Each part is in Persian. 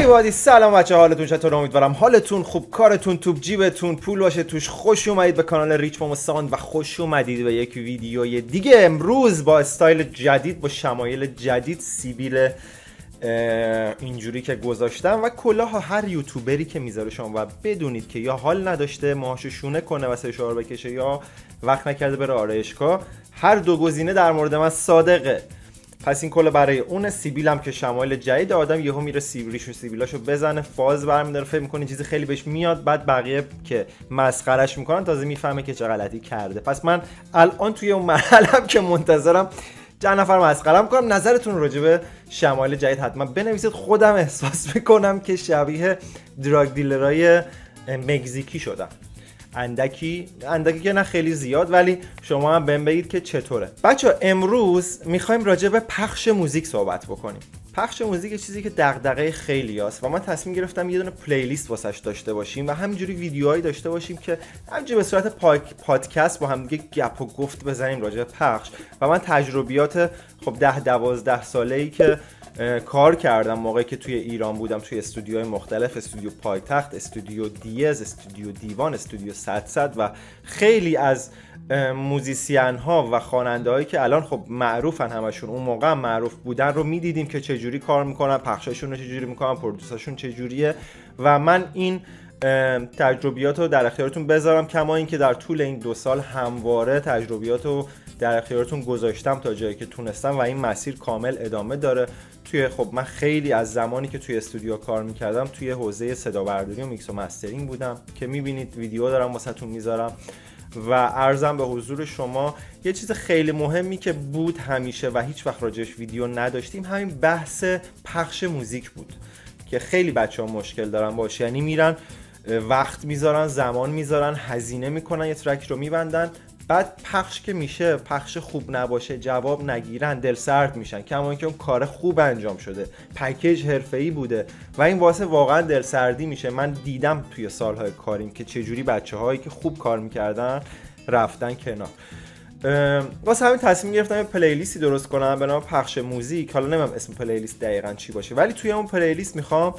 هی وادی سلام بچه، حالتون چطور؟ امیدوارم حالتون خوب، کارتون توپ جیبتون، پول باشه توش. خوش اومدید به کانال ریچ مامو ساوند و خوش اومدید به یک ویدیوی دیگه. امروز با استایل جدید، با شمایل جدید، سیبیل اینجوری که گذاشتم و کلاه هر یوتیوبری که میذاره شما و بدونید که یا حال نداشته موهاشو شونه کنه و سشوار بکشه یا وقت نکرده بره آرایشگاه، هر دو گزینه در مورد من صادقه. پس این کلا برای اون. سیبیلم که شمایل جدید، آدم یهو میره ریش و سیبیلاشو بزنه، فاز برمی‌داره، فکر می‌کنه چیزی خیلی بهش میاد، بعد بقیه که مسخرهش میکنن تازه میفهمه که چه غلطی کرده. پس من الان توی اون مرحله‌ام که منتظرم چند نفر مسخره‌ام کنم. نظرتون راجع به شمایل جدید حتما بنویسید. خودم احساس میکنم که شبیه دراگ دیلرای مکزیکی شدم. اندکی که نه خیلی زیاد، ولی شما هم بهم بگید که چطوره. بچه امروز میخوایم راجع به پخش موزیک صحبت بکنیم. پخش موزیک چیزی که دغدغه خیلیاست و من تصمیم گرفتم یه دونه پلیلیست واسش داشته باشیم و همینجوری ویدیوهایی داشته باشیم که همینجوری به صورت پادکست با هم دیگه گپ و گفت بزنیم راجع به پخش. و من تجربیات 10-12 ساله‌ای که کار کردم موقعی که توی ایران بودم، توی استودیوهای مختلف، استودیو پایتخت، استودیو دیز، استودیو دیوان، استودیو 100 و خیلی از موزیسین ها و خواننده هایی که الان خب معروفن، همشون اون موقع معروف بودن، رو میدیدیم که چجوری کار میکنن، پخششون رو چجوری میکنن، پرودوسرشون چجوریه. و من این تجربیات رو در اختیارتون بذارم، کما اینکه در طول این 2 سال همواره تجربیات رو در اختیارتون گذاشتم تا جایی که تونستم و این مسیر کامل ادامه داره. خب من خیلی از زمانی که توی استودیو کار میکردم توی حوزه صدا برداری و میکس و مسترینگ بودم که میبینید ویدیو دارم واسهتون میذارم. و عرضم به حضور شما یه چیز خیلی مهمی که بود همیشه و هیچ وقت راجعش ویدیو نداشتیم، همین بحث پخش موزیک بود که خیلی بچه‌ها مشکل دارن باشه. یعنی میرن وقت میذارن، زمان میذارن، هزینه میکنن، یه ترک رو میبندن، بعد پخش که میشه، پخش خوب نباشه، جواب نگیرن، دل سرد میشن، کما اینکه اون کار خوب انجام شده، پکیج حرفه‌ای بوده و این واسه واقعا دل سردی میشه. من دیدم توی سالهای کاریم که چجوری بچه‌هایی که خوب کار میکردن رفتن کنار. واسه همین تصمیم گرفتم یه پلیلیستی درست کنم به نام پخش موزیک. حالا نمیدونم اسم پلیلیست دقیقاً چی باشه، ولی توی اون پلیلیست میخوام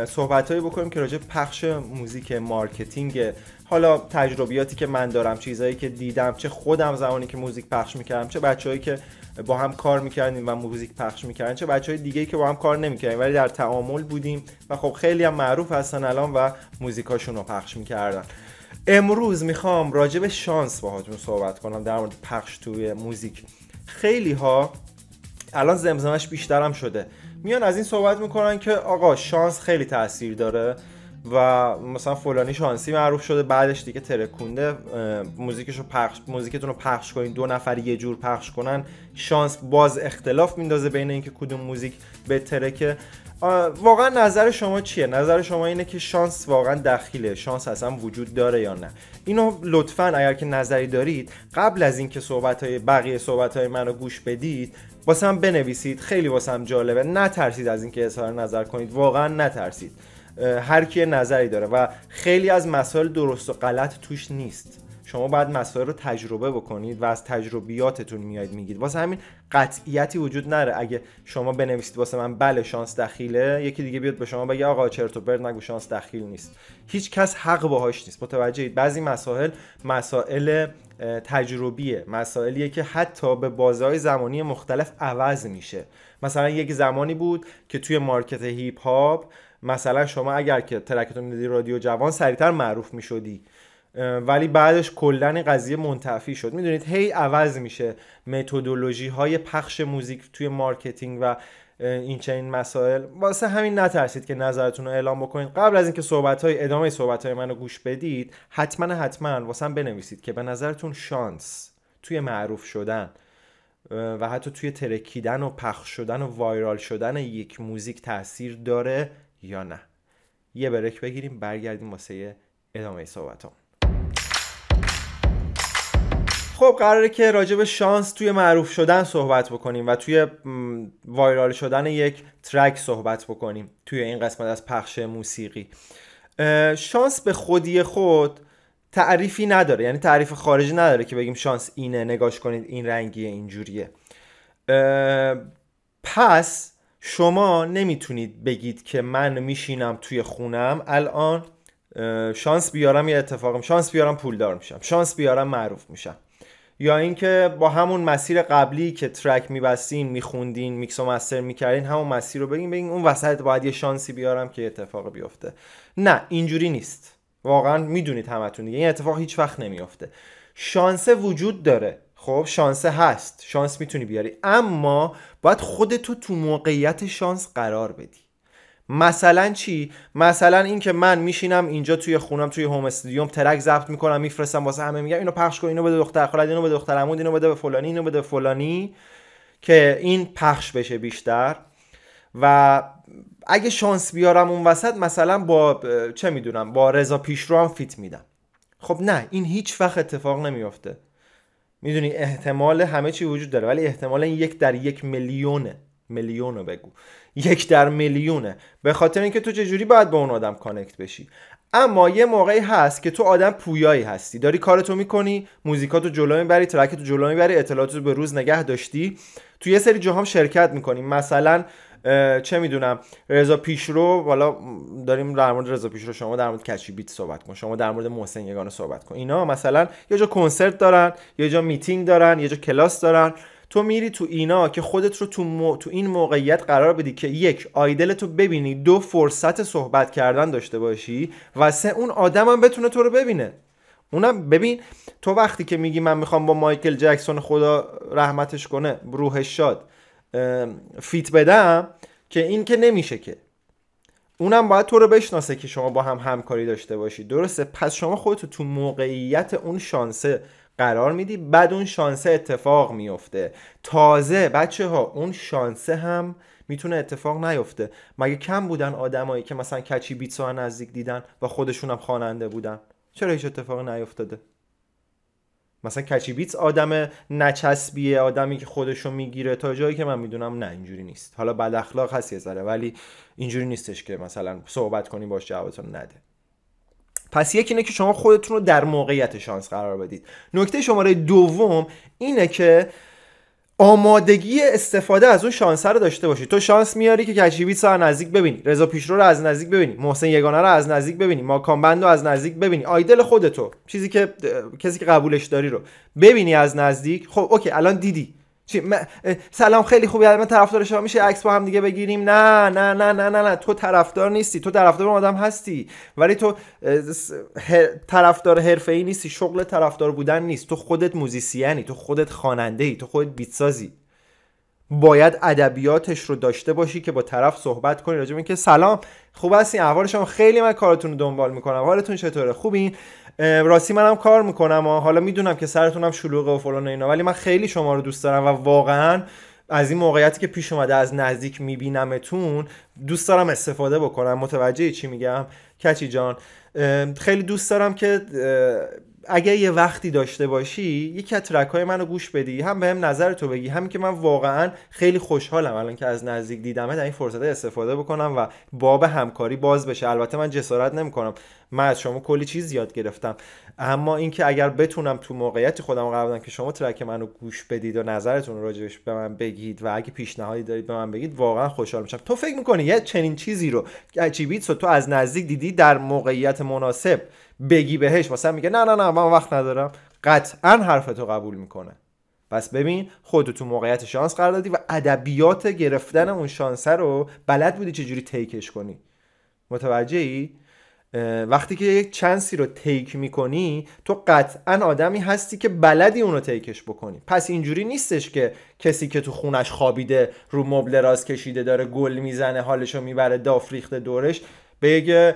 صحبتایی بکنیم که راجع به پخش موزیک، مارکتینگ، حالا تجربیاتی که من دارم، چیزایی که دیدم، چه خودم زمانی که موزیک پخش میکردم، چه بچه‌هایی که با هم کار میکردیم و موزیک پخش میکردن، چه بچه‌های دیگه‌ای که با هم کار نمیکردیم ولی در تعامل بودیم و خب خیلی هم معروف هستن الان و موزیکاشون رو پخش میکردن. امروز میخوام راجع به شانس باهاتون صحبت کنم در مورد پخش توی موزیک. خیلی ها الان زمزمش بیشترم شده، میان از این صحبت میکنن که آقا شانس خیلی تاثیر داره و مثلا فلانی شانسی معروف شده، بعدش دیگه ترکونده، موزیکتون رو پخش کنین 2 نفر یه جور پخش کنن، شانس باز اختلاف میندازه بین اینکه کدوم موزیک بهتره. که واقعا نظر شما چیه؟ نظر شما اینه که شانس واقعا دخیله، شانس اصلا وجود داره یا نه؟ اینو لطفاً اگر که نظری دارید قبل از اینکه بقیه صحبت‌های منو گوش بدید واسم بنویسید. خیلی واسم جالبه. نترسید از اینکه اظهار نظر کنید، واقعا نترسید. هر کی نظری داره و خیلی از مسائل درست و غلط توش نیست. شما باید مسائل رو تجربه بکنید و از تجربیاتتون میاد میگید. واسه همین قطعیتی وجود نره. اگه شما بنویسید واسه من بله شانس دخیله، یکی دیگه بیاد به شما بگه آقا چرت و پرت نگو شانس دخیل نیست. هیچ کس حق باهاش نیست. متوجهید؟ بعضی مسائل تجربیه، مسائلیه که حتی به بازه‌های زمانی مختلف عوض میشه. مثلا یک زمانی بود که توی مارکت هیپ هاپ مثلا شما اگر که ترکتون میدادی رادیو جوان سریعتر معروف میشدی، ولی بعدش کلا این قضیه منتفی شد. میدونید هی عوض میشه متدولوژی های پخش موزیک توی مارکتینگ و این چنین مسائل. واسه همین نترسید که نظرتون رو اعلام بکنید. قبل از اینکه ادامه صحبت‌های منو گوش بدید حتما واسم بنویسید که به نظرتون شانس توی معروف شدن و حتی توی ترکیدن و پخش شدن و وایرال شدن یک موزیک تاثیر داره یا نه. یه بریک بگیریم، برگردیم واسه ادامه صحبتام. خب قراره که راجع به شانس توی معروف شدن صحبت بکنیم و توی وایرال شدن یک ترک صحبت بکنیم توی این قسمت از پخش موسیقی. شانس به خودی خود تعریفی نداره، یعنی تعریف خارجی نداره که بگیم شانس اینه، نگاش کنید این رنگیه، اینجوریه. پس شما نمیتونید بگید که من میشینم توی خونم الان شانس بیارم یه اتفاقم، شانس بیارم پولدار میشم، شانس بیارم معروف میشم، یا اینکه با همون مسیر قبلی که ترک میبستین، میخوندین، میکس و مستر میکردین، همون مسیر رو بگین اون وسط باید یه شانسی بیارم که اتفاق بیفته. نه، اینجوری نیست. واقعا میدونید همتون دیگه این اتفاق هیچ وقت نمیفته. شانس وجود داره، خب شانس هست، شانس میتونی بیاری، اما باید خودتو تو موقعیت شانس قرار بدی. مثلا چی؟ مثلا این که من میشینم اینجا توی خونم، توی هوم استودیوم ترک ضبط میکنم، میفرستم واسه همه، میگم اینو پخش کن، اینو بده دختر خالد، اینو بده دختر عمود، اینو بده به فلانی، اینو بده به فلانی، که این پخش بشه بیشتر. و اگه شانس بیارم اون وسط مثلا با چه میدونم با رضا پیشرو هم فیت میدم. خب نه، این هیچ وقت اتفاق نمیافته. میدونی احتمال همه چی وجود داره، ولی احتمال 1 در 1 میلیونه. میلیونو بگو، 1 در میلیونه، به خاطر اینکه تو چجوری باید با اون آدم کانکت بشی. اما یه موقعی هست که تو آدم پویایی هستی، داری کارتو میکنی، موزیکاتو جلو میبری، ترکتو جلو میبری، اطلاعاتو به روز نگه داشتی، تو یه سری جاهام شرکت میکنی. مثلا چه میدونم رضا پیشرو، حالا داریم در مورد رضا پیشرو، شما در مورد کچی بیت صحبت کن، شما در مورد محسن یگانه صحبت کن، اینا مثلا یه جا کنسرت دارن، یه جا میتینگ دارن، یه جا کلاس دارن، تو میری تو اینا که خودت رو تو این موقعیت قرار بدی که 1 آیدلتو ببینی، 2 فرصت صحبت کردن داشته باشی، و 3 اون آدم هم بتونه تو رو ببینه. اونم ببین، تو وقتی که میگی من میخوام با مایکل جکسون خدا رحمتش کنه روحش شاد فیت بدم، که این که نمیشه، که اونم باید تو رو بشناسه که شما با هم همکاری داشته باشی، درسته؟ پس شما خودتو تو موقعیت اون شانسه قرار میدی، بعد اون شانسه اتفاق میفته. تازه بچه ها اون شانسه هم میتونه اتفاق نیفته. مگه کم بودن آدمایی که مثلا کچی بیتس ها نزدیک دیدن و خودشون هم خواننده بودن؟ چرا هیچ اتفاقی نیفتاده؟ مثلا کچی بیتس آدم نچسبیه، آدمی که خودشو میگیره، تا جایی که من میدونم نه اینجوری نیست. حالا بد اخلاق هست یه ذره، ولی اینجوری نیستش که مثلا صحبت کنی باش جوابتون نده. پس یکی اینه که شما خودتون رو در موقعیت شانس قرار بدید. نکته شماره دوم اینه که آمادگی استفاده از اون شانس رو داشته باشی. تو شانس میاری که کچی بیتس رو از نزدیک ببینی، رضا پیشرو رو از نزدیک ببینی، محسن یگانه رو از نزدیک ببینی، ماکان بند رو از نزدیک ببینی، آیدل خودتو، چیزی که کسی که قبولش داری رو ببینی از نزدیک. خب اوکی، الان دیدی چی؟ سلام خیلی خوبی، من طرفدار شما، میشه عکس با هم دیگه بگیریم؟ نه نه نه نه نه نه، تو طرفدار نیستی، تو طرفدار اون آدم هستی، ولی تو طرفدار حرفه‌ای نیستی، شغل طرفدار بودن نیست، تو خودت موزیسیانی، تو خودت خواننده‌ای، تو خودت بیتسازی. باید ادبیاتش رو داشته باشی که با طرف صحبت کنی راجع به اینکه سلام خوب هستین، احوال شما، خیلی من کارتون رو دنبال میکنم، حالتون چطوره، خوبین؟ راستی منم کار میکنم، حالا میدونم که سرتونم شلوغه و فلان و اینا، ولی من خیلی شما رو دوست دارم و واقعا از این موقعیتی که پیش اومده از نزدیک میبینمتون دوست دارم استفاده بکنم. متوجه چی میگم کچی جان؟ خیلی دوست دارم که اگه یه وقتی داشته باشی یکی از ترک‌های منو گوش بدی، هم بهم نظرتو بگی، همین که من واقعا خیلی خوشحالم الان که از نزدیک دیدمت، در این فرصت استفاده بکنم و باب همکاری باز بشه. البته من جسارت نمی‌کنم، من از شما کلی چیز یاد گرفتم، اما اینکه اگر بتونم تو موقعیت خودم قرار بدم که شما ترک منو گوش بدید و نظرتون رو راجعش به من بگید و اگه پیشنهادی دارید به من بگید، واقعا خوشحال میشم. تو فکر می‌کنی یه چنین چیزی رو کچی بیتس رو تو از نزدیک دیدی، در موقعیت مناسب بگی بهش مثلا میگه نه نه نه من وقت ندارم، قطعا حرفتو قبول میکنه. پس ببین خودت تو موقعیت شانس قرار دادی و ادبیات گرفتن اون شانس رو بلد بودی چجوری تیکش کنی. متوجهی؟ وقتی که یک چانسی رو تیک میکنی تو قطعا آدمی هستی که بلدی اونو تیکش بکنی. پس اینجوری نیستش که کسی که تو خونش خوابیده رو مبل راست کشیده داره گل میزنه حالشو میبره داف ریخته دورش بگه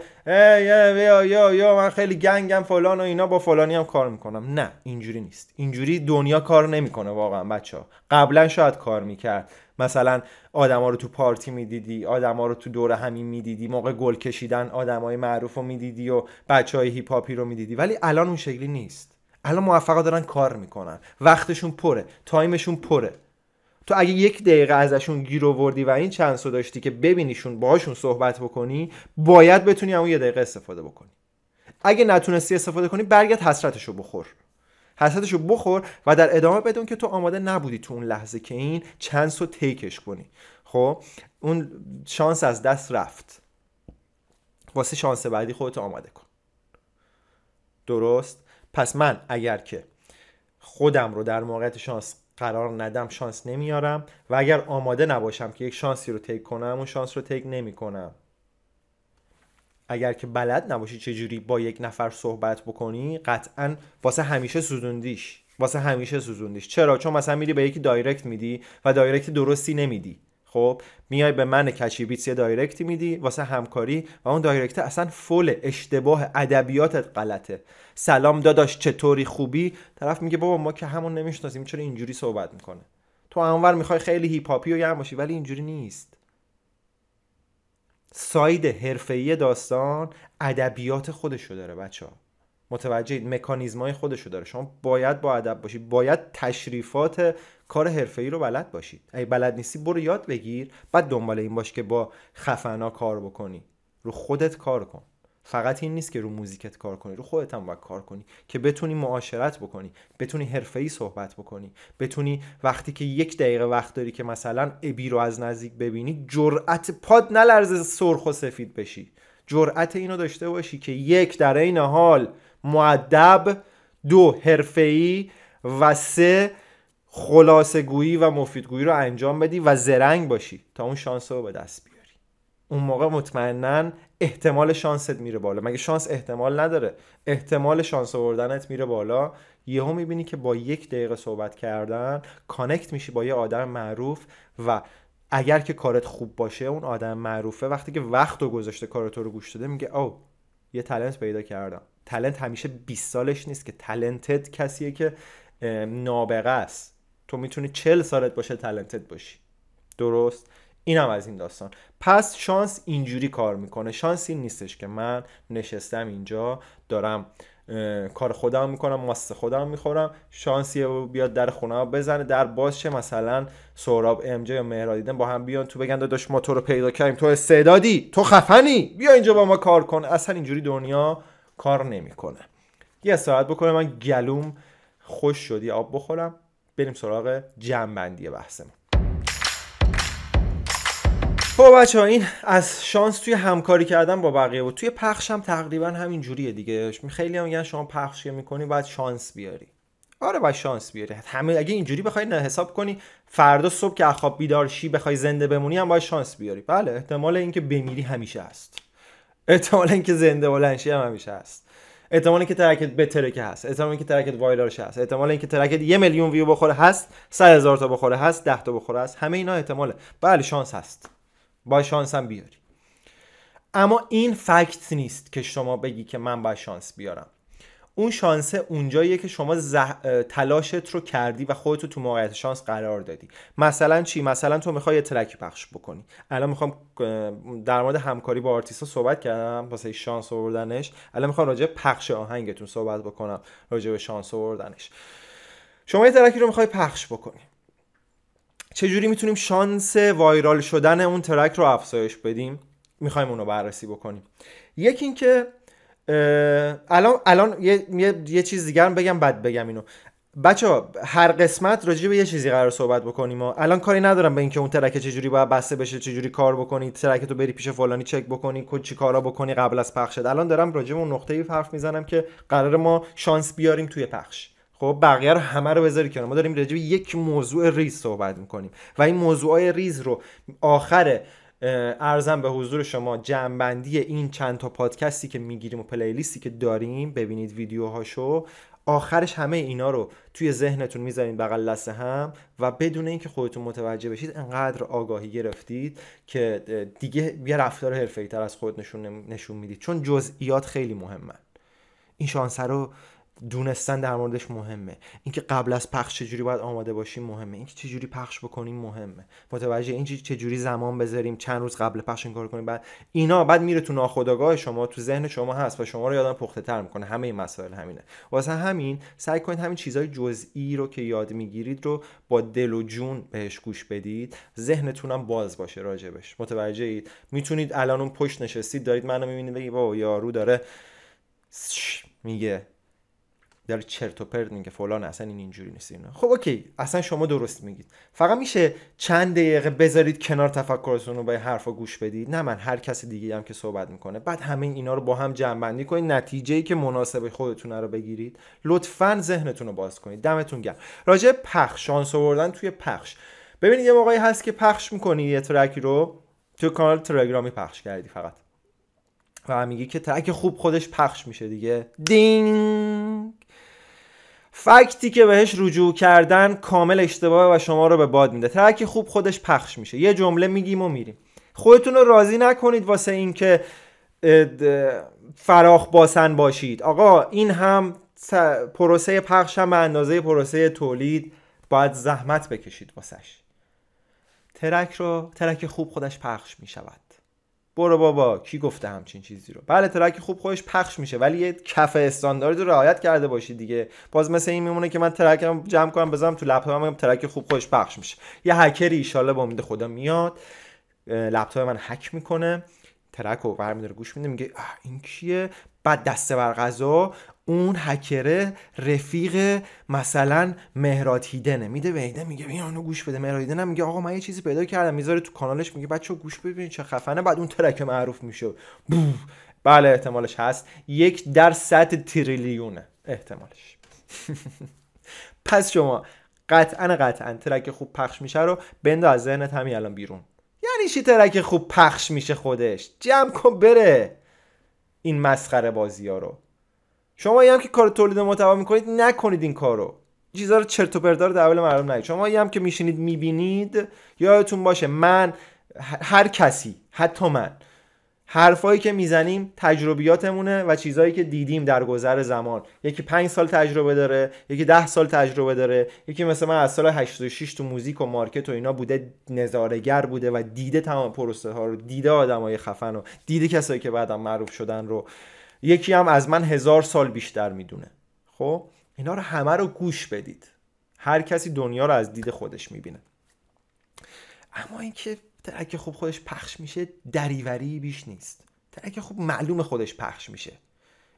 یا من خیلی گنگم فلان و اینا، با فلانی هم کار میکنم. نه اینجوری نیست، اینجوری دنیا کار نمیکنه واقعا بچه‌ها. قبلا شاید کار میکرد، مثلا آدما رو تو پارتی میدیدی، آدما رو تو دور همین میدیدی، موقع گل کشیدن آدمای معروف رو میدیدی و بچهای هیپ هاپی رو میدیدی، ولی الان اون شکلی نیست. الان موفقا دارن کار میکنن، وقتشون پره، تایمشون پره. تو اگه 1 دقیقه ازشون گیر آوردی و این چانس رو داشتی که ببینیشون، باهاشون صحبت بکنی، باید بتونی همون 1 دقیقه استفاده بکنی. اگه نتونستی استفاده کنی برگرد حسرتشو بخور و در ادامه بدون که تو آماده نبودی تو اون لحظه که این چانس رو تیکش کنی. خب اون شانس از دست رفت. واسه شانس بعدی خودت آماده کن. درست؟ پس من اگر که خودم رو در موقعیت شانس قرار ندم شانس نمیارم، و اگر آماده نباشم که یک شانسی رو تیک کنم اون شانس رو تیک نمی کنم. اگر که بلد نباشی چجوری با یک نفر صحبت بکنی، قطعا واسه همیشه سوزوندیش. چرا؟ چون مثلا میری به یکی دایرکت میدی و دایرکت درستی نمیدی. خب میای به من کچی بیتس یه دایرکتی میدی واسه همکاری و اون دایرکت اصلا فول، اشتباه، ادبیاتت غلطه. سلام داداش چطوری، خوبی؟ طرف میگه بابا ما که همون نمیشناسیم چرا اینجوری صحبت میکنه. تو اونور میخوای خیلی هیپ هاپی و گرم باشی ولی اینجوری نیست. ساید حرفه‌ای داستان ادبیات خودشو داره بچه‌ها. متوجه مکانیزمای خودشو داره. شما باید با ادب باشی، باید تشریفات کار حرفه‌ای رو بلد باشید. اگه بلد نیستی برو یاد بگیر، بعد دنبال این باش که با خفنا کار بکنی. رو خودت کار کن. فقط این نیست که رو موزیکت کار کنی، رو خودت هم باید کار کنی که بتونی معاشرت بکنی، بتونی حرفه‌ای صحبت بکنی، بتونی وقتی که 1 دقیقه وقت داری که مثلا ابی رو از نزدیک ببینی جرأت پاد نلرزه سرخ و سفید بشی. جرأت اینو داشته باشی که 1 در این حال مؤدب، 2 حرفه‌ای و 3 خلاصه‌گویی و مفیدگویی رو انجام بدی و زرنگ باشی تا اون شانس رو به دست بیاری. اون موقع مطمئناً احتمال شانست میره بالا. مگه شانس احتمال نداره؟ احتمال شانس آوردنت میره بالا. یهو میبینی که با 1 دقیقه صحبت کردن کانکت میشی با یه آدم معروف و اگر که کارت خوب باشه اون آدم معروفه وقتی که وقت رو گذاشته کارتو رو گوش داده میگه او یه تالنت پیدا کردم. تالنت همیشه 20 سالش نیست که تالنتد کسیه که نابغه است. تو میتونی 40 سالت باشه تالنتد باشی. درست؟ اینم از این داستان. پس شانس اینجوری کار میکنه. شانس این نیستش که من نشستم اینجا دارم کار خودم میکنم، ماست خودم میخورم، شانسی بیاد در خونه بزنه، در باز شه، مثلا سهراب ام جی یا مهرادیدن با هم بیان تو بگن داداش ما تو رو پیدا کردیم، تو استعدادی، تو خفنی، بیا اینجا با ما کار کن. اصلا اینجوری دنیا کار نمیکنه. یه استراحت بکنم، من گلوم خوش شد، یه آب بخورم، بریم سراغ جمع‌بندی بحثمون. خب بچه‌ها این از شانس توی همکاری کردن با بقیه بود. توی پخش هم تقریبا همین جوریه دیگه. خیلی هم میگن شما پخش میکنی باید شانس بیاری. آره باید شانس بیاری. همه اگه اینجوری بخوای حساب کنی فردا صبح که خواب بیدار شی بخوای زنده بمونی هم باید شانس بیاری. بله احتمال اینکه بمیری همیشه هست. احتمال اینکه زنده بلند شی هم همیشه هست. احتمال اینکه ترکت بترکه هست. احتمال اینکه ترکت وایرال شه هست. احتمال اینکه ترکت 1 میلیون ویو بخوره هست، 100,000 تا بخوره هست، 10 تا بخوره هست. همه اینا احتماله. بله شانس هست. با شانس هم بیاری. اما این فکت نیست که شما بگی که من باید شانس بیارم. اون شانس اونجاییه که شما تلاشت رو کردی و خودتو تو موقعیت شانس قرار دادی. مثلا چی؟ مثلا تو میخوای یه ترک پخش بکنی. الان میخوام در مورد همکاری با آرتیستا صحبت کردم واسه شانس آوردنش. الان میخوام راجع به پخش آهنگتون صحبت بکنم، راجع به شانس آوردنش. شما یه ترکی رو میخوای پخش بکنی. چجوری میتونیم شانس وایرال شدن اون ترک رو افزایش بدیم؟ میخوایم اونو بررسی بکنیم. یکی این که الان یه چیز دیگر بگم بعد بگم اینو. بچه‌ها هر قسمت راجع به یه چیزی قرار صحبت بکنیم. الان کاری ندارم به اینکه اون ترک چجوری باید بسته بشه، چجوری کار بکنی، ترکتو بری پیش فلانی چک بکنی، چی کارا بکنی قبل از پخش. الان دارم راجع به اون نقطه‌ای حرف میزنم که قرار ما شانس بیاریم توی پخش. خب بقیه رو همه رو بذاری کنار. ما داریم راجع به یک موضوع ریز صحبت میکنیم و این موضوعای ریز رو آخر عرضم به حضور شما جمع‌بندی این چند تا پادکستی که میگیریم و پلیلیستی که داریم، ببینید ویدیوهاشو، آخرش همه اینا رو توی ذهنتون میذارین بغل دست هم و بدون اینکه خودتون متوجه بشید انقدر آگاهی گرفتید که دیگه یه رفتار حرفه‌ای‌تر از خود نشون میدید. چون جزئیات خیلی مهمن. این شانس رو دونستن در موردش مهمه. اینکه قبل از پخش چجوری باید آماده باشیم مهمه. اینکه چجوری پخش بکنیم مهمه. متوجه این چجوری زمان بذاریم، چند روز قبل پخش این کارو کنیم، بعد اینا بعد میره تو ناخودآگاه شما، تو ذهن شما هست و شما رو یادم پخته تر میکنه. همه این مسائل همینه. واسه همین سعی کنید همین چیزای جزئی رو که یاد میگیرید رو با دل و جون بهش گوش بدید. ذهنتون هم باز باشه راجبش. متوجه اید؟ میتونید الان اون پشت نشستید دارید منو میبینید بگید بابا یارو داره میگه داره چرت و پرت میگه فلان، اصلا این اینجوری نیست اینا. خب اوکی، اصلا شما درست میگید، فقط میشه چند دقیقه بذارید کنار تفکرتون رو به حرفا گوش بدید، نه من هر کس دیگه هم که صحبت میکنه، بعد همه اینا رو با هم جمع بندی کنید، نتیجه‌ای که مناسب خودتون رو بگیرید. لطفاً ذهنتون رو باز کنید. دمتون گرم. راجع پخش، شانس آوردن توی پخش، ببینید یه موقعی هست که پخش میکنی یه ترکی رو تو کانال تلگرامی پخش کردی فقط و میگی که ترک خوب خودش پخش میشه دیگه، دینگ، فکتی که بهش رجوع کردن کامل اشتباهه و شما رو به باد میده. ترک خوب خودش پخش میشه، یه جمله میگیم و میریم. خودتون رو راضی نکنید واسه این که فراخ باسن باشید. آقا این هم پروسه پخش هم به اندازه پروسه تولید باید زحمت بکشید واسش. ترک خوب خودش پخش میشود. برو بابا، کی گفته همچین چیزی رو؟ بله ترک خوب خودش پخش میشه، ولی یه کف استاندارد رو رعایت کرده باشید دیگه. باز مثل این میمونه که من ترکم جمع کنم بذارم تو لپتاپم بگم ترک خوب خودش پخش میشه. یه هکری ان شاءالله با امید خدا میاد لپتاپ من هک میکنه، ترک رو برمی‌داره گوش میده، میگه این کیه؟ بعد دسته بر قضا اون هکره رفیق مثلا مهراد هیدنه، میده به هیدن میگه بیا اونو گوش بده. مهراد هیدن میگه آقا من یه چیزی پیدا کردم، میذاره تو کانالش، میگه بچه‌ها گوش ببینید چه خفنه. بعد اون ترک معروف میشه. بله احتمالش هست 1 در 100 تریلیونه احتمالش. پس شما قطعا ترک خوب پخش میشه رو بنداز از ذهنت همین الان بیرون. یعنی چی ترک خوب پخش میشه خودش؟ جمع کن بره این مسخره بازی ها رو. شما هم که کار تولید محتوا میکنید نکنید این کارو، چیزا رو چرت و پرتا رو در حوالي مردم نگید. شما هم که میشینید میبینید یادتون باشه من هر کسی، حتی من، حرفایی که میزنیم تجربیاتمونه و چیزایی که دیدیم در گذر زمان. یکی 5 سال تجربه داره، یکی 10 سال تجربه داره، یکی مثل من از سال 86 تو موزیک و مارکت و اینا بوده، نظاره‌گر بوده و دیده تمام پروسه ها رو، دیده آدمای خفن رو، دیده کسایی که بعدم معروف شدن رو، یکی هم از من 1000 سال بیشتر میدونه. خب اینا رو همه رو گوش بدید. هر کسی دنیا رو از دید خودش میبینه. اما اینکه ترک خوب خودش پخش میشه دریوری بیش نیست. ترک خوب معلوم خودش پخش میشه،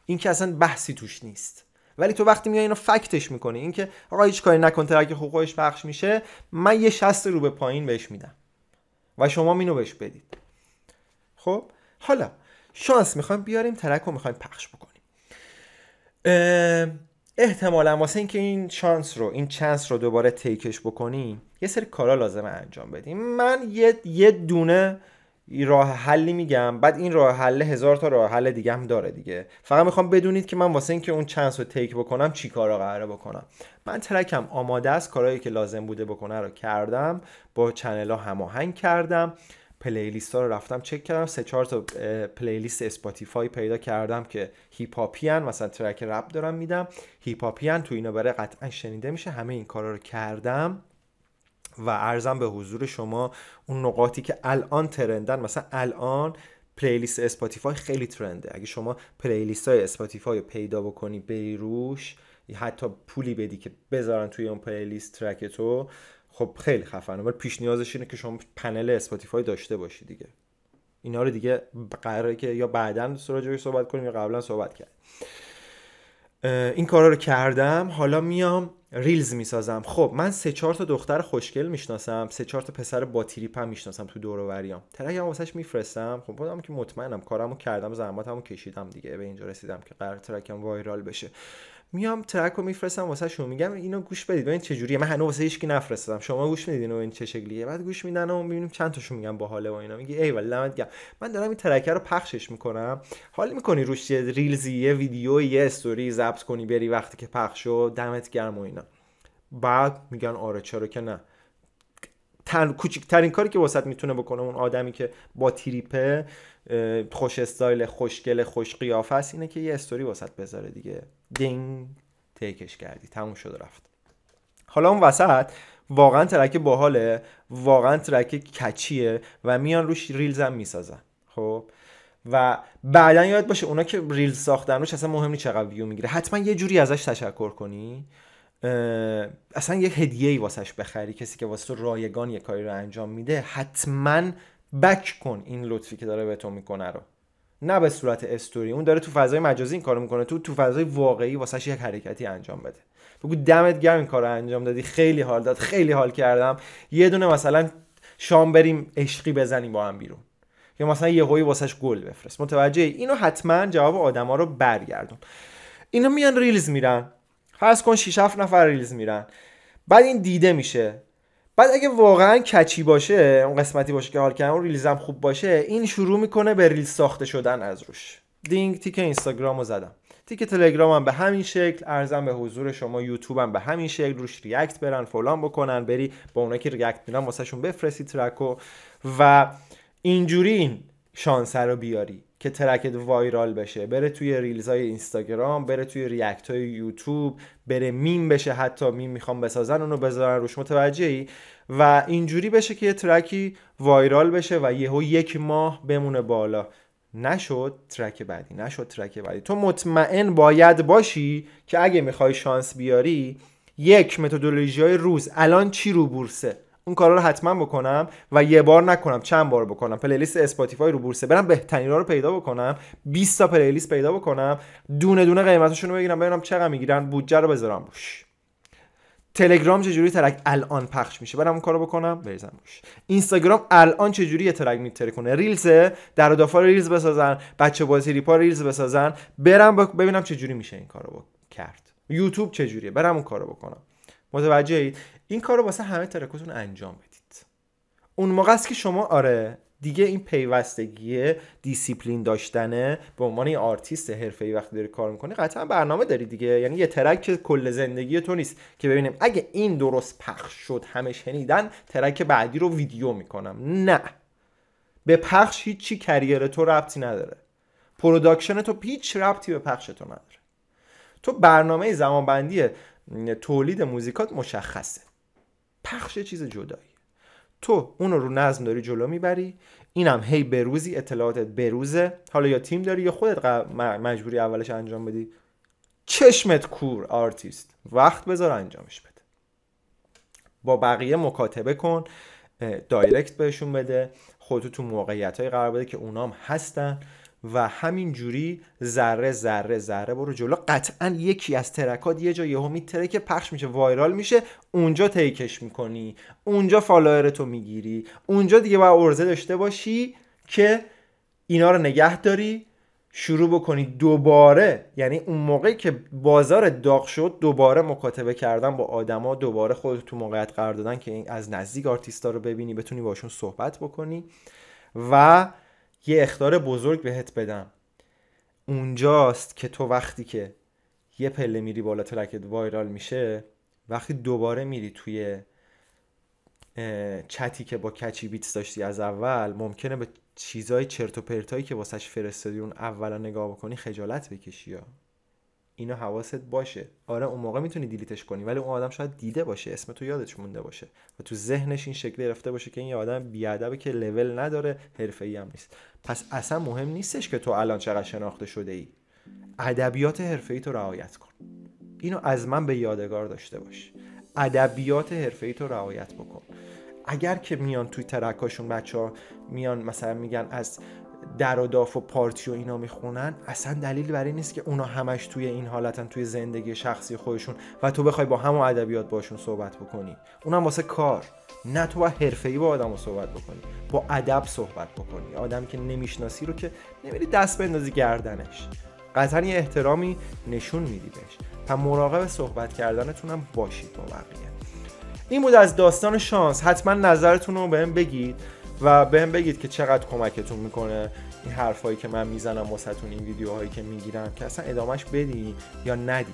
این که اصلا بحثی توش نیست. ولی تو وقتی میای اینو فکتش میکنی، این که آقا هیچ کاری نکن ترک خوب خودش پخش میشه، من یه 60 رو به پایین بهش میدم و شما اینو بهش بدید. خب حالا شانس میخوایم بیاریم، ترک رو میخوایم پخش بکنیم. احتمالا واسه اینکه این چانس رو دوباره تیکش بکنیم یه سری کارا لازمه انجام بدیم. من یه دونه راه حلی میگم، بعد این راه حل 1000 تا راه حل دیگه هم داره دیگه. فقط میخوام بدونید که من واسه اینکه اون چانس رو تیک بکنم چی کارا قراره بکنم. من ترکم آماده است، کارهایی که لازم بوده بکنه رو کردم، با چنل ها هماهنگ کردم، پلیلیست ها رو رفتم چک کردم، 3-4 تا پلیلیست اسپاتیفای پیدا کردم که هیپ هاپی ان، مثلا ترک رپ دارم میدم هیپ هاپی ان، تو اینا برای قطعا شنیده میشه. همه این کارا رو کردم و عرضم به حضور شما اون نقاطی که الان ترندن. مثلا الان پلیلیست اسپاتیفای خیلی ترنده. اگه شما پلیلیست های اسپاتیفای رو پیدا بکنی بری روش، حتی پولی بدی که بذارن توی اون پلیلیست ترک تو، خب خیلی خفنه. ولی پیش نیازش اینه که شما پنل اسپاتیفای داشته باشی دیگه. اینا رو دیگه قراره که یا بعداً راجعش صحبت کنیم یا قبلا صحبت کردیم. این کارا رو کردم، حالا میام ریلز میسازم. خب من 3-4 تا دختر خوشگل میشناسم، 3-4 تا پسر با تریپ هم میشناسم تو دور و بریام. ترک هم واسش میفرستم. خب خودم که مطمئنم کارمو کردم، زحمتمو کشیدم دیگه، به اینجا رسیدم که قرار ترکم وایرال بشه. میام ترک رو میفرستم واسه شما، میگم اینو گوش بدید ببین چه جوریه. من هنوز واسه هیچ کی نفرستادم، شما گوش میدید اینو این چه شکلیه. بعد گوش میدن و میبینیم چند تاشون میگن باحاله و اینا، میگی ای والله دمت گرم. من دارم این ترک رو پخشش میکنم، حال میکنی روش یه ریلزی، یه ویدیو، یه استوری ضبط کنی بری وقتی که پخش شد، دمت گرم و اینا. بعد میگن آره چرا که نه. کوچکترین کاری که واسط میتونه بکنه اون آدمی که با تریپه، خوش استایل، خوشگل، خوش قیافه است، اینه که یه استوری واسط بذاره دیگه. دینگ، تیکش کردی، تموم شد رفت. حالا اون وسط واقعا ترک باحاله، واقعا ترک کچیه و میان روش ریلز هم میسازن. خب و بعدن یاد باشه اونا که ریلز ساختن روش اصلا مهم نیست چقدر ویو میگیره، حتما یه جوری ازش تشکر کنی، اصلا یه هدیه‌ای واسش بخری. کسی که واسه تو رایگان یه کاری رو انجام میده حتما بک کن این لطفی که داره به تو میکنه رو. نه به صورت استوری. اون داره تو فضای مجازی این کارو میکنه، تو فضای واقعی واسش یک حرکتی انجام بده. بگو دمت گرم این کارو انجام دادی، خیلی حال داد، خیلی حال کردم، یه دونه مثلا شام بریم عشقی بزنیم با هم بیرون، یا مثلا یه هوی واسش گل بفرست. متوجه؟ اینو حتما جواب آدما رو برگردون. اینا میان ریلز میرن، فرض کن 6 7 نفر ریلز میرن، بعد این دیده میشه. بعد اگه واقعا کچی باشه، اون قسمتی باشه که حال کردم، اون ریلز هم خوب باشه، این شروع میکنه به ریلز ساخته شدن از روش. دینگ تیک اینستاگرامو زدم، تیک تلگرامم به همین شکل، ارزم به حضور شما یوتیوبم به همین شکل، روش ریاکت برن فلان بکنن، بری با اونایی که ریاکت میرن واسهشون بفرستی ترکو و اینجوری این شانس رو بیاری که ترکت وایرال بشه، بره توی ریلزهای اینستاگرام، بره توی ریاکت های یوتیوب، بره میم بشه، حتی میم میخوام بسازن اونو بذارن روش. متوجهی؟ و اینجوری بشه که یه ترکی وایرال بشه و یهو 1 ماه بمونه بالا. نشد ترک بعدی، نشد ترک بعدی. تو مطمئن باید باشی که اگه میخوای شانس بیاری، یک متدولوژی‌های روز الان چی رو بورسه، اون کارا رو حتما بکنم و یه بار نکنم، چند بار بکنم. پلیلیست اسپاتیفای رو بورسه برم بهترین‌ها رو پیدا بکنم، 20 تا پلیلیست پیدا بکنم، دونه دونه قیمتاشون رو بگیرم، ببینم چقدر میگیرن، بودجه رو بذارم روش. تلگرام چجوری ترک الان پخش میشه، برم اون کارو بکنم، بریزم روش. اینستاگرام الان چجوری یه ترک میتره کنه، ریلز در و دافا ریلز بسازن، بچه بازی ریپا ریلز بسازن، برم ببینم چجوری میشه این کارو کرد. یوتیوب چجوریه، برم اون کارو بکنم. متوجهید؟ این کارو واسه همه ترکاتون انجام بدید. اون موقع است که شما آره دیگه این پیوستگی دیسیپلین داشتنه به عنوان یه آرتیست حرفه‌ای وقتی داری کار میکنی، قطعا برنامه داری دیگه. یعنی یه ترک کل زندگی تو نیست که ببینیم اگه این درست پخش شد همه شنیدن ترک بعدی رو ویدیو میکنم. نه، به پخش هیچی کریر تو ربطی نداره، پروداکشن تو هیچ ربطی به پخش تو نداره. تو برنامه زمانبندی تولید موزیکات مشخصه، پخش چیز جدایی. تو اونو رو نظم داری جلو میبری، اینم هی بروزی، اطلاعاتت بروزه. حالا یا تیم داری یا خودت مجبوری اولش انجام بدی. چشمت کور آرتیست، وقت بذار انجامش بده. با بقیه مکاتبه کن، دایرکت بهشون بده، خودتو تو موقعیت‌های قرار بده که اونام هستن و همین جوری ذره ذره ذره برو جلو. قطعا یکی از ترکات یه جا یهو میتره که پخش میشه، وایرال میشه، اونجا تیکش میکنی، اونجا فالوورتو میگیری، اونجا دیگه باید ارزه داشته باشی که اینا رو نگه داری، شروع بکنی دوباره. یعنی اون موقعی که بازار داغ شد، دوباره مکاتبه کردن با آدما، دوباره خودت تو موقعیت قرار دادن که از نزدیک آرتیستا رو ببینی، بتونی باشون صحبت بکنی. و یه اخطار بزرگ بهت بدم، اونجاست که تو وقتی که یه پله میری بالا ترکت وایرال میشه، وقتی دوباره میری توی چتی که با کچی بیتس داشتی از اول، ممکنه به چیزای چرت و پرتایی که واسش فرستادی اون اولا نگاه بکنی خجالت بکشی. یا اینو حواست باشه. آره اون موقع میتونی دیلیتش کنی، ولی اون آدم شاید دیده باشه، اسم تو یادش مونده باشه و تو ذهنش این شکلی رفته باشه که این یه آدم بیادبه که لول نداره، حرفه‌ای هم نیست. پس اصلا مهم نیستش که تو الان چقدر شناخته شده ای، ادبیات حرفه‌ای تو رعایت کن. اینو از من به یادگار داشته باش، ادبیات حرفه‌ای تو رعایت بکن. اگر که میان توی ترکاشون بچه‌ها میان مثلا میگن از در و داف و پارتی و اینا میخونن، اصلا دلیل بر این نیست که اونا همش توی این حالتن توی زندگی شخصی خودشون و تو بخوای با همون ادبیات باشون صحبت بکنی. اونم واسه کار. نه، تو با حرفه‌ای با آدمو صحبت بکنی، با ادب صحبت بکنی. آدمی که نمیشناسی رو که نمیری دست بندازی گردنش، قطعا یه احترامی نشون میدی بهش. پس مراقب صحبت کردنتونم باشید با بقیه. این بود از داستان شانس. حتما نظرتون رو بهم بگید و بهم بگید که چقدر کمکتون میکنه این حرفایی که من میزنم واسهتون، این ویدیوهایی که میگیرم، که اصلا ادامهش بدی یا ندی.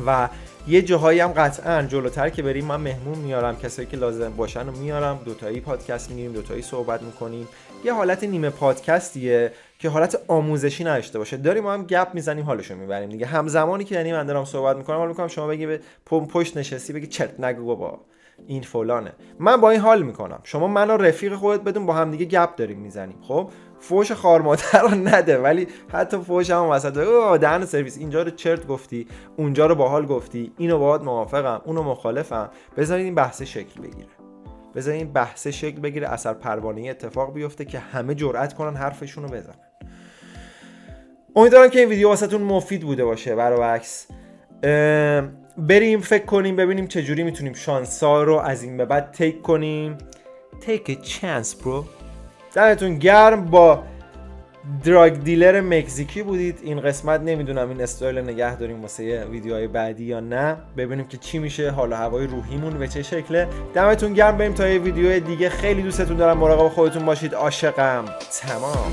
و یه جاهایی هم قطعا جلوتر که بریم من مهمون میارم، کسایی که لازم باشن رو میارم، دوتایی پادکست میگیریم، دوتایی صحبت میکنیم. یه حالت نیمه پادکستیه که حالت آموزشی نداشته باشه، داریم ما هم گپ میزنیم، حالشو میبریم دیگه. همزمانی که یعنی من دارم صحبت میکنم، حال میکنم شما بگی به پشت نشستی بگی چرت نگو بابا این فلانه، من با این حال میکنم، شما منو رفیق خودت بدون، با هم دیگه گپ داریم میزنیم. خب فوش خار مادر رو نده، ولی حتی فوش هم وسط دهن سرویس، اینجا رو چرت گفتی، اونجا رو باحال گفتی، اینو باهات موافقم، اونو مخالفم، بذارید این بحث شکل بگیره، بذارید این بحث شکل بگیره، اثر پروانه‌ای اتفاق بیفته که همه جرأت کنن حرفشون رو بزنن. امیدوارم که این ویدیو واسهتون مفید بوده باشه. برعکس بریم فکر کنیم ببینیم چجوری میتونیم شانسا رو از این به بعد تیک کنیم. Take a chance bro. دمتون گرم. با دراگ دیلر مکزیکی بودید. این قسمت نمیدونم این استایل نگه داریم واسه ویدیوهای بعدی یا نه. ببینیم که چی میشه، حال و هوای روحیمون به چه شکله. دمتون گرم. بریم تا یه ویدیو دیگه. خیلی دوستتون دارم. مراقب خودتون باشید. عاشقم. تمام.